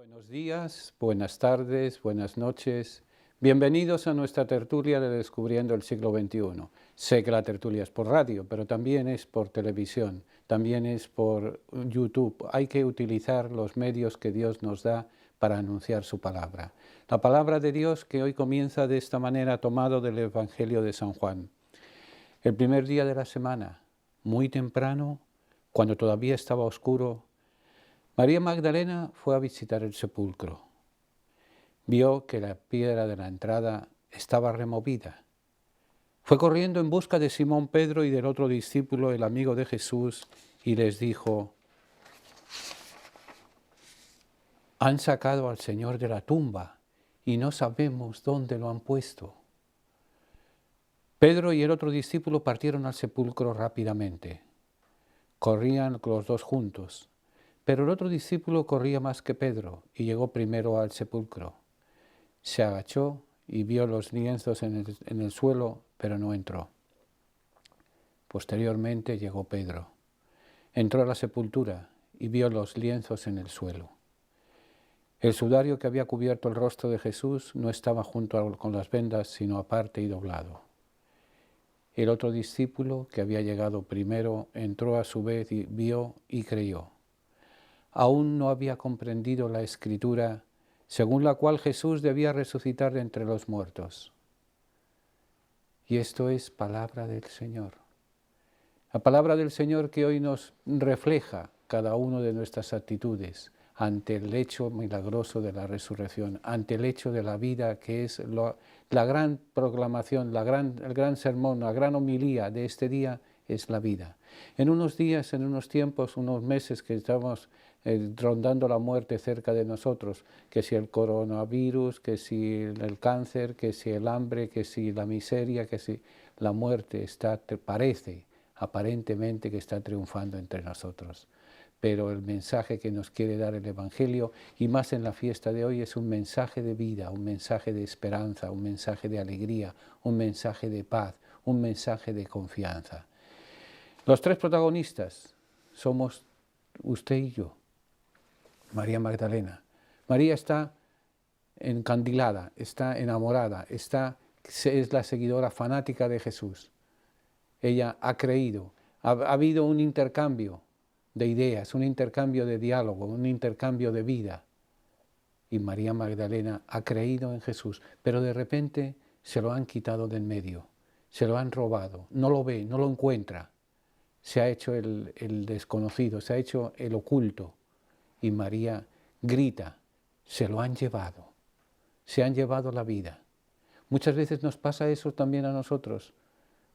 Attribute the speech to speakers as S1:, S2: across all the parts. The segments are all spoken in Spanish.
S1: Buenos días, buenas tardes, buenas noches. Bienvenidos a nuestra tertulia de Descubriendo el siglo XXI. Sé que la tertulia es por radio, pero también es por televisión, también es por YouTube. Hay que utilizar los medios que Dios nos da para anunciar su palabra. La palabra de Dios que hoy comienza de esta manera, tomado del Evangelio de San Juan. El primer día de la semana, muy temprano, cuando todavía estaba oscuro, María Magdalena fue a visitar el sepulcro. Vio que la piedra de la entrada estaba removida. Fue corriendo en busca de Simón Pedro y del otro discípulo, el amigo de Jesús, y les dijo: han sacado al Señor de la tumba y no sabemos dónde lo han puesto. Pedro y el otro discípulo partieron al sepulcro rápidamente. Corrían los dos juntos. Pero el otro discípulo corría más que Pedro y llegó primero al sepulcro. Se agachó y vio los lienzos en el suelo, pero no entró. Posteriormente llegó Pedro. Entró a la sepultura y vio los lienzos en el suelo. El sudario que había cubierto el rostro de Jesús no estaba junto con las vendas, sino aparte y doblado. El otro discípulo, que había llegado primero, entró a su vez y vio y creyó. Aún no había comprendido la Escritura, según la cual Jesús debía resucitar de entre los muertos. Y esto es palabra del Señor. La palabra del Señor que hoy nos refleja cada una de nuestras actitudes ante el hecho milagroso de la resurrección, ante el hecho de la vida que es la gran proclamación, el gran sermón, la gran homilía de este día es la vida. En unos días, en unos tiempos, unos meses que estamos rondando la muerte cerca de nosotros, que si el coronavirus, que si el cáncer, que si el hambre, que si la miseria, que si la muerte parece aparentemente que está triunfando entre nosotros. Pero el mensaje que nos quiere dar el Evangelio, y más en la fiesta de hoy, es un mensaje de vida, un mensaje de esperanza, un mensaje de alegría, un mensaje de paz, un mensaje de confianza. Los tres protagonistas somos usted y yo. María Magdalena. María está encandilada, está enamorada, es la seguidora fanática de Jesús. Ella ha creído, ha habido un intercambio de ideas, un intercambio de diálogo, un intercambio de vida. Y María Magdalena ha creído en Jesús, pero de repente se lo han quitado de en medio, se lo han robado, no lo ve, no lo encuentra. Se ha hecho el desconocido, se ha hecho el oculto. Y María grita: se lo han llevado, se han llevado la vida. Muchas veces nos pasa eso también a nosotros.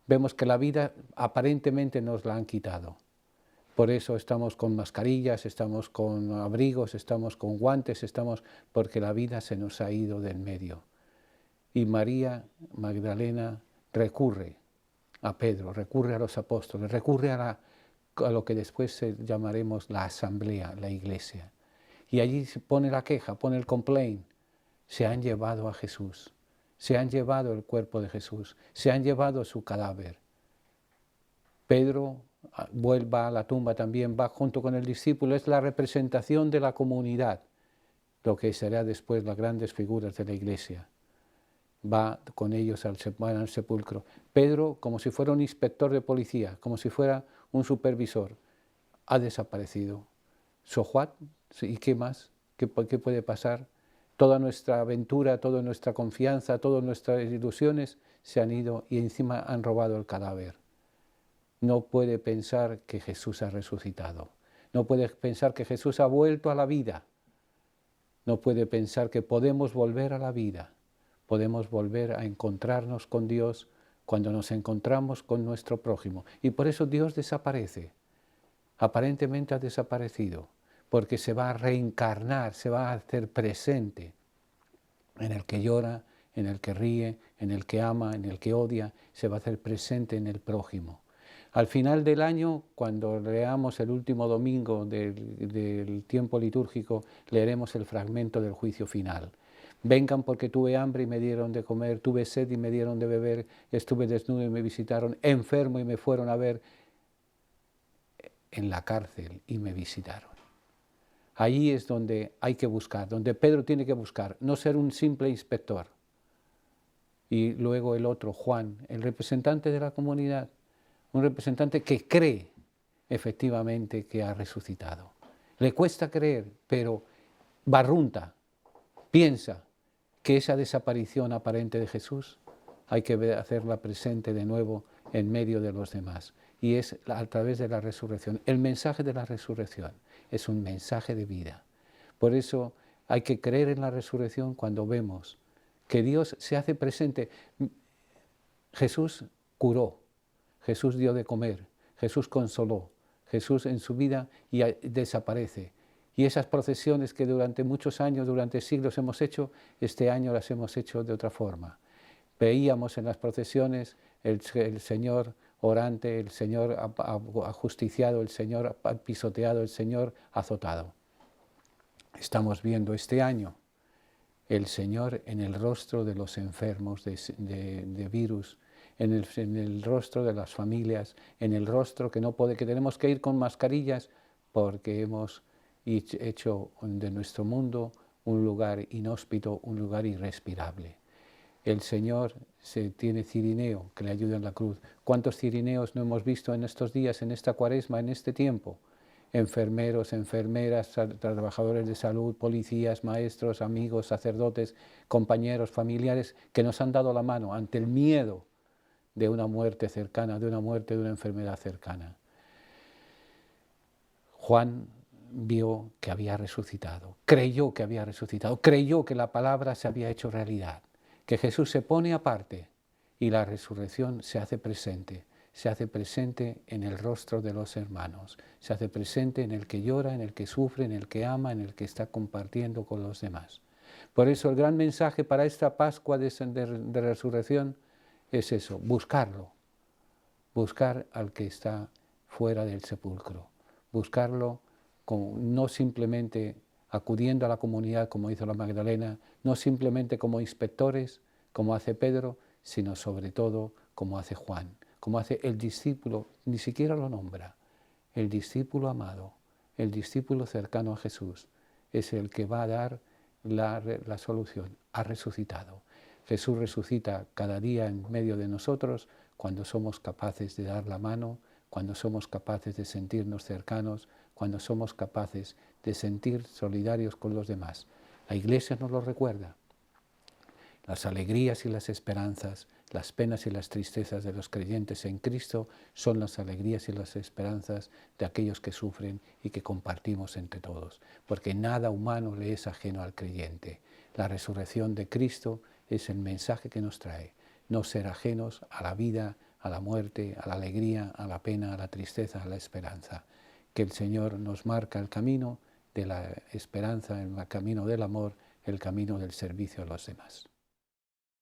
S1: Vemos que la vida aparentemente nos la han quitado. Por eso estamos con mascarillas, estamos con abrigos, estamos con guantes, porque la vida se nos ha ido del medio. Y María Magdalena recurre a Pedro, recurre a los apóstoles, recurre a lo que después llamaremos la asamblea, la iglesia. Y allí se pone la queja, pone el complaint: se han llevado a Jesús, se han llevado el cuerpo de Jesús, se han llevado su cadáver. Pedro vuelve a la tumba también, va junto con el discípulo, es la representación de la comunidad, lo que será después las grandes figuras de la iglesia. Va con ellos al sepulcro. Pedro, como si fuera un inspector de policía, como si fuera un supervisor, ha desaparecido. ¿Sojuat? ¿Y qué más? ¿Qué puede pasar? Toda nuestra aventura, toda nuestra confianza, todas nuestras ilusiones se han ido y encima han robado el cadáver. No puede pensar que Jesús ha resucitado. No puede pensar que Jesús ha vuelto a la vida. No puede pensar que podemos volver a la vida. Podemos volver a encontrarnos con Dios cuando nos encontramos con nuestro prójimo. Y por eso Dios desaparece. Aparentemente ha desaparecido, porque se va a reencarnar, se va a hacer presente en el que llora, en el que ríe, en el que ama, en el que odia, se va a hacer presente en el prójimo. Al final del año, cuando leamos el último domingo del tiempo litúrgico, leeremos el fragmento del juicio final. Vengan porque tuve hambre y me dieron de comer, tuve sed y me dieron de beber, estuve desnudo y me visitaron, enfermo y me fueron a ver, en la cárcel y me visitaron. Ahí es donde hay que buscar, donde Pedro tiene que buscar, no ser un simple inspector. Y luego el otro, Juan, el representante de la comunidad, un representante que cree efectivamente que ha resucitado. Le cuesta creer, pero barrunta, piensa que esa desaparición aparente de Jesús hay que hacerla presente de nuevo en medio de los demás. Y es a través de la resurrección. El mensaje de la resurrección es un mensaje de vida. Por eso hay que creer en la resurrección cuando vemos que Dios se hace presente. Jesús curó, Jesús dio de comer, Jesús consoló, Jesús en su vida y desaparece. Y esas procesiones que durante muchos años, durante siglos hemos hecho, este año las hemos hecho de otra forma. Veíamos en las procesiones el Señor orante, el Señor ajusticiado, el Señor pisoteado, el Señor azotado. Estamos viendo este año el Señor en el rostro de los enfermos de virus, en el rostro de las familias, en el rostro que tenemos que ir con mascarillas porque hemos hecho de nuestro mundo un lugar inhóspito, un lugar irrespirable. El Señor tiene cirineo que le ayuda en la cruz. ¿Cuántos cirineos no hemos visto en estos días, en esta cuaresma, en este tiempo? Enfermeros, enfermeras, trabajadores de salud, policías, maestros, amigos, sacerdotes, compañeros, familiares, que nos han dado la mano ante el miedo de una muerte cercana, de una muerte, de una enfermedad cercana. Juan vio que había resucitado, creyó que había resucitado, creyó que la palabra se había hecho realidad, que Jesús se pone aparte y la resurrección se hace presente en el rostro de los hermanos, se hace presente en el que llora, en el que sufre, en el que ama, en el que está compartiendo con los demás. Por eso el gran mensaje para esta Pascua de resurrección es eso, buscarlo, buscar al que está fuera del sepulcro, buscarlo no simplemente acudiendo a la comunidad como hizo la Magdalena, no simplemente como inspectores, como hace Pedro, sino sobre todo como hace Juan, como hace el discípulo, ni siquiera lo nombra, el discípulo amado, el discípulo cercano a Jesús, es el que va a dar la solución, ha resucitado. Jesús resucita cada día en medio de nosotros cuando somos capaces de dar la mano, cuando somos capaces de sentirnos cercanos, cuando somos capaces de sentir solidarios con los demás. La Iglesia nos lo recuerda. Las alegrías y las esperanzas, las penas y las tristezas de los creyentes en Cristo son las alegrías y las esperanzas de aquellos que sufren y que compartimos entre todos, porque nada humano le es ajeno al creyente. La resurrección de Cristo es el mensaje que nos trae, no ser ajenos a la vida, a la muerte, a la alegría, a la pena, a la tristeza, a la esperanza. Que el Señor nos marca el camino de la esperanza, el camino del amor, el camino del servicio a los demás.